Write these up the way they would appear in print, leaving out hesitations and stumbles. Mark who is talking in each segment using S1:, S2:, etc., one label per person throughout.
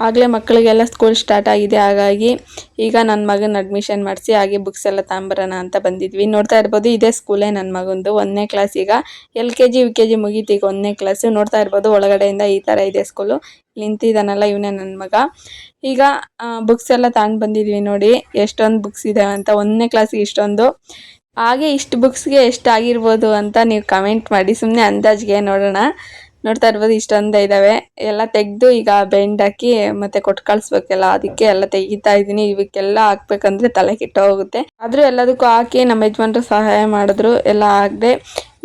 S1: ಆಗಲೇ ಮಕ್ಕಳಿಗೆಲ್ಲ school start ಆಗಿದೆ. ಹಾಗಾಗಿ ಈಗ ನನ್ನ ಮಗನ ಅಡ್ಮಿಷನ್ ಮಾಡಿಸಿ ಹಾಗೆ ಬುಕ್ಸ್ ಎಲ್ಲ ತಗೊಂಬರೋಣ ಅಂತ ಬಂದಿದ್ವಿ. ನೋಡ್ತಾ ಇರ್ಬೋದು ಇದೇ ಸ್ಕೂಲೇ ನನ್ನ ಮಗಂದು 1ನೇ ಕ್ಲಾಸ್. ಈಗ LKG UKG ಮುಗೀತು, ಈಗ 1ನೇ ಕ್ಲಾಸು. ನೋಡ್ತಾ ಇರ್ಬೋದು ಒಳಗಡೆಯಿಂದ ಈ ಥರ ಇದೆ ಸ್ಕೂಲು. ನಿಂತಿದ್ದಾನಲ್ಲ ಇವನೇ ನನ್ನ ಮಗ. ಈಗ ಬುಕ್ಸ್ ಎಲ್ಲ ತಗೊಂಡು ಬಂದಿದ್ವಿ. ನೋಡಿ ಎಷ್ಟೊಂದು ಬುಕ್ಸ್ ಇದೆ ಅಂತ. 1ನೇ ಕ್ಲಾಸಿಗೆ ಇಷ್ಟೊಂದು. ಹಾಗೆ ಇಷ್ಟು ಬುಕ್ಸ್ಗೆ ಎಷ್ಟಾಗಿರ್ಬೋದು ಅಂತ ನೀವು ಕಮೆಂಟ್ ಮಾಡಿ, ಸುಮ್ಮನೆ ಅಂದಾಜಿಗೆ ನೋಡೋಣ. ನೋಡ್ತಾ ಇರ್ಬೋದು ಇಷ್ಟೊಂದು ಇದ್ದಾವೆ. ಎಲ್ಲ ತೆಗೆದು ಈಗ ಬೆಂಡ್ ಹಾಕಿ ಮತ್ತೆ ಕೊಟ್ಟು ಕಳಿಸ್ಬೇಕಲ್ಲ, ಅದಕ್ಕೆ ಎಲ್ಲ ತೆಗಿತಾ ಇದ್ದೀನಿ. ಇವಕ್ಕೆಲ್ಲ ಹಾಕ್ಬೇಕಂದ್ರೆ ತಲೆ ಕೆಟ್ಟ ಹೋಗುತ್ತೆ. ಆದರೂ ಎಲ್ಲದಕ್ಕೂ ಹಾಕಿ ನಮ್ಮ ಯಜಮಾನ್ರು ಸಹಾಯ ಮಾಡಿದ್ರು, ಎಲ್ಲ ಆಗದೆ.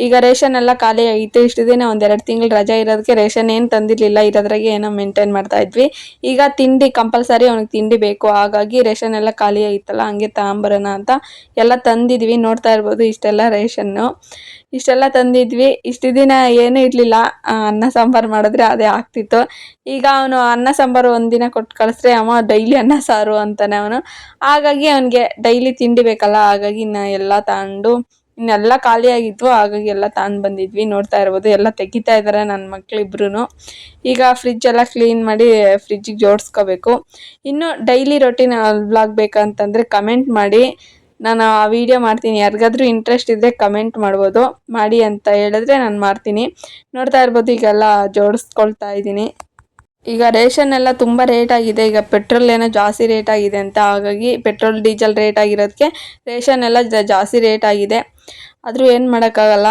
S1: ಈಗ ರೇಷನ್ ಎಲ್ಲ ಖಾಲಿ ಆಗಿತ್ತು. ಇಷ್ಟು ದಿನ 1-2 ತಿಂಗಳು ರಜೆ ಇರೋದಕ್ಕೆ ರೇಷನ್ ಏನು ತಂದಿರಲಿಲ್ಲ. ಇರೋದ್ರಾಗೆ ಏನೋ ಮೇಂಟೈನ್ ಮಾಡ್ತಾ ಇದ್ವಿ. ಈಗ ತಿಂಡಿ ಕಂಪಲ್ಸರಿ ಅವ್ನಿಗೆ ತಿಂಡಿ ಬೇಕು. ಹಾಗಾಗಿ ರೇಷನ್ ಎಲ್ಲ ಖಾಲಿ ಆಗಿತ್ತಲ್ಲ, ಹಂಗೆ ತಗೊಂಬರೋಣ ಅಂತ ಎಲ್ಲ ತಂದಿದ್ವಿ. ನೋಡ್ತಾ ಇರ್ಬೋದು ಇಷ್ಟೆಲ್ಲ ರೇಷನ್ನು, ಇಷ್ಟೆಲ್ಲ ತಂದಿದ್ವಿ. ಇಷ್ಟು ದಿನ ಏನೂ ಇರಲಿಲ್ಲ, ಅನ್ನ ಸಾಂಬಾರು ಮಾಡಿದ್ರೆ ಅದೇ ಆಗ್ತಿತ್ತು. ಈಗ ಅವನು ಅನ್ನ ಸಾಂಬಾರು ಒಂದಿನ ಕೊಟ್ಟು ಕಳಿಸ್ರೆ ಅಮ್ಮ ಡೈಲಿ ಅನ್ನ ಸಾರು ಅಂತಾನೆ ಅವನು. ಹಾಗಾಗಿ ಅವನಿಗೆ ಡೈಲಿ ತಿಂಡಿ ಬೇಕಲ್ಲ, ಹಾಗಾಗಿ ಎಲ್ಲ ತಗೊಂಡು ಇನ್ನೆಲ್ಲ ಖಾಲಿ ಆಗಿದ್ವು. ಹಾಗಾಗಿ ಎಲ್ಲ ತಗೊಂಡು ಬಂದಿದ್ವಿ. ನೋಡ್ತಾ ಇರ್ಬೋದು ಎಲ್ಲ ತೆಗಿತಾ ಇದ್ದಾರೆ ನನ್ನ ಮಕ್ಕಳಿಬ್ರು. ಈಗ ಫ್ರಿಜ್ ಎಲ್ಲ ಕ್ಲೀನ್ ಮಾಡಿ ಫ್ರಿಜ್ಜಿಗೆ ಜೋಡಿಸ್ಕೋಬೇಕು. ಇನ್ನು ಡೈಲಿ ರೊಟೀನ್ ವ್ಲಾಗ್ ಬೇಕಂತಂದರೆ ಕಮೆಂಟ್ ಮಾಡಿ, ನಾನು ಆ ವಿಡಿಯೋ ಮಾಡ್ತೀನಿ. ಯಾರಿಗಾದ್ರೂ ಇಂಟ್ರೆಸ್ಟ್ ಇದ್ದರೆ ಕಮೆಂಟ್ ಮಾಡ್ಬೋದು, ಮಾಡಿ ಅಂತ ಹೇಳಿದ್ರೆ ನಾನು ಮಾಡ್ತೀನಿ. ನೋಡ್ತಾ ಇರ್ಬೋದು ಈಗೆಲ್ಲ ಜೋಡಿಸ್ಕೊಳ್ತಾ ಇದ್ದೀನಿ. ಈಗ ರೇಷನ್ ಎಲ್ಲ ತುಂಬ ರೇಟ್ ಆಗಿದೆ. ಈಗ ಪೆಟ್ರೋಲ್ ಏನೋ ಜಾಸ್ತಿ ರೇಟ್ ಆಗಿದೆ ಅಂತ, ಹಾಗಾಗಿ ಪೆಟ್ರೋಲ್ ಡೀಸೆಲ್ ರೇಟ್ ಆಗಿರೋದಕ್ಕೆ ರೇಷನ್ ಎಲ್ಲ ಜಾಸ್ತಿ ರೇಟ್ ಆಗಿದೆ. ಆದರೂ ಏನು ಮಾಡೋಕ್ಕಾಗಲ್ಲ,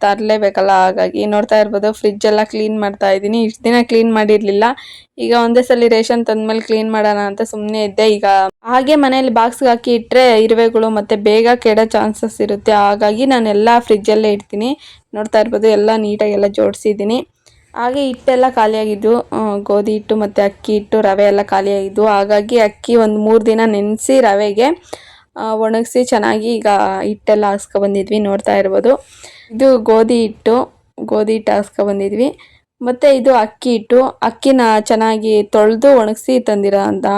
S1: ತರಲೇಬೇಕಲ್ಲ. ಹಾಗಾಗಿ ನೋಡ್ತಾ ಇರ್ಬೋದು ಫ್ರಿಜ್ ಎಲ್ಲ ಕ್ಲೀನ್ ಮಾಡ್ತಾ ಇದ್ದೀನಿ. ಇಷ್ಟು ದಿನ ಕ್ಲೀನ್ ಮಾಡಿರಲಿಲ್ಲ. ಈಗ ಒಂದೇ ಸಲ ರೇಷನ್ ತಂದ್ಮೇಲೆ ಕ್ಲೀನ್ ಮಾಡೋಣ ಅಂತ ಸುಮ್ಮನೆ ಇದ್ದೆ. ಈಗ ಹಾಗೆ ಮನೇಲಿ ಬಾಕ್ಸ್ಗೆ ಹಾಕಿ ಇಟ್ಟರೆ ಇರುವೆಗಳು ಮತ್ತು ಬೇಗ ಕೆಡೋ ಚಾನ್ಸಸ್ ಇರುತ್ತೆ. ಹಾಗಾಗಿ ನಾನೆಲ್ಲ ಫ್ರಿಜ್ಜಲ್ಲೇ ಇಡ್ತೀನಿ. ನೋಡ್ತಾ ಇರ್ಬೋದು ಎಲ್ಲ ನೀಟಾಗಿ ಎಲ್ಲ ಜೋಡಿಸಿದ್ದೀನಿ. ಹಾಗೆ ಹಿಟ್ಟೆಲ್ಲ ಖಾಲಿಯಾಗಿದ್ದು, ಗೋಧಿ ಹಿಟ್ಟು ಮತ್ತು ಅಕ್ಕಿ ಹಿಟ್ಟು, ರವೆ ಎಲ್ಲ ಖಾಲಿಯಾಗಿದ್ದು. ಹಾಗಾಗಿ ಅಕ್ಕಿ ಒಂದು 3 ದಿನ ನೆನೆಸಿ ರವೆಗೆ ಒಣಗಿಸಿ ಚೆನ್ನಾಗಿ ಈಗ ಹಿಟ್ಟೆಲ್ಲ ಹಾಕ್ಸ್ಕೊಬಂದಿದ್ವಿ. ನೋಡ್ತಾ ಇರ್ಬೋದು ಇದು ಗೋಧಿ ಹಿಟ್ಟು ಹಾಕ್ಸ್ಕೊಬಂದಿದ್ವಿ. ಮತ್ತು ಇದು ಅಕ್ಕಿ ಹಿಟ್ಟು, ಅಕ್ಕಿನ ಚೆನ್ನಾಗಿ ತೊಳೆದು ಒಣಗಿಸಿ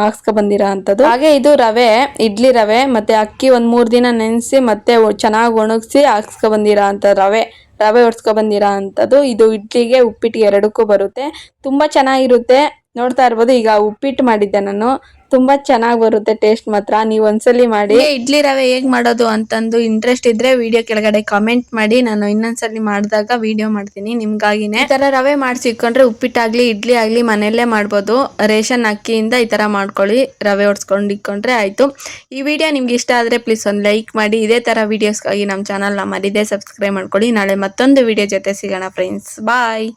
S1: ಹಾಕ್ಸ್ಕೊಬಂದಿರೋ ಅಂಥದ್ದು. ಹಾಗೆ ಇದು ರವೆ, ಇಡ್ಲಿ ರವೆ ಮತ್ತು ಅಕ್ಕಿ ಒಂದು 3 ದಿನ ನೆನೆಸಿ ಮತ್ತೆ ಚೆನ್ನಾಗಿ ಒಣಗಿಸಿ ಹಾಕ್ಸ್ಕೊಬಂದಿರೋ ಅಂಥ ರವೆ ಒಡ್ಸ್ಕೊಬಂದಿರೋ ಅಂಥದ್ದು. ಇದು ಇಡ್ಲಿಗೆ ಉಪ್ಪಿಟ್ಟಿಗೆ ಎರಡಕ್ಕೂ ಬರುತ್ತೆ, ತುಂಬ ಚೆನ್ನಾಗಿರುತ್ತೆ. ನೋಡ್ತಾ ಇರ್ಬೋದು ಈಗ ಉಪ್ಪಿಟ್ಟು ಮಾಡಿದ್ದೆ ನಾನು, ತುಂಬ ಚೆನ್ನಾಗಿ ಬರುತ್ತೆ ಟೇಸ್ಟ್ ಮಾತ್ರ. ನೀವು ಒಂದ್ಸಲಿ ಮಾಡಿ. ಇಡ್ಲಿ ರವೆ ಹೇಗೆ ಮಾಡೋದು ಅಂತಂದು ಇಂಟ್ರೆಸ್ಟ್ ಇದ್ರೆ ವಿಡಿಯೋ ಕೆಳಗಡೆ ಕಮೆಂಟ್ ಮಾಡಿ, ನಾನು ಇನ್ನೊಂದ್ಸಲಿ ಮಾಡಿದಾಗ ವಿಡಿಯೋ ಮಾಡ್ತೀನಿ ನಿಮ್ಗಾಗಿನೇ. ಈ ಥರ ರವೆ ಮಾಡಿಸಿ ಇಟ್ಕೊಂಡ್ರೆ ಉಪ್ಪಿಟ್ಟಾಗಲಿ ಇಡ್ಲಿ ಆಗಲಿ ಮನೆಯಲ್ಲೇ ಮಾಡ್ಬೋದು. ರೇಷನ್ ಅಕ್ಕಿಯಿಂದ ಈ ಥರ ಮಾಡ್ಕೊಳ್ಳಿ, ರವೆ ಒಡ್ಸ್ಕೊಂಡು ಇಟ್ಕೊಂಡ್ರೆ ಆಯಿತು. ಈ ವಿಡಿಯೋ ನಿಮ್ಗೆ ಇಷ್ಟ ಆದರೆ ಪ್ಲೀಸ್ ಒಂದು ಲೈಕ್ ಮಾಡಿ. ಇದೇ ಥರ ವೀಡಿಯೋಸ್ಗಾಗಿ ನಮ್ಮ ಚಾನಲ್ನ ಮರಿದೇ ಸಬ್ಸ್ಕ್ರೈಬ್ ಮಾಡ್ಕೊಳ್ಳಿ. ನಾಳೆ ಮತ್ತೊಂದು ವಿಡಿಯೋ ಜೊತೆ ಸಿಗೋಣ ಫ್ರೆಂಡ್ಸ್. ಬಾಯ್.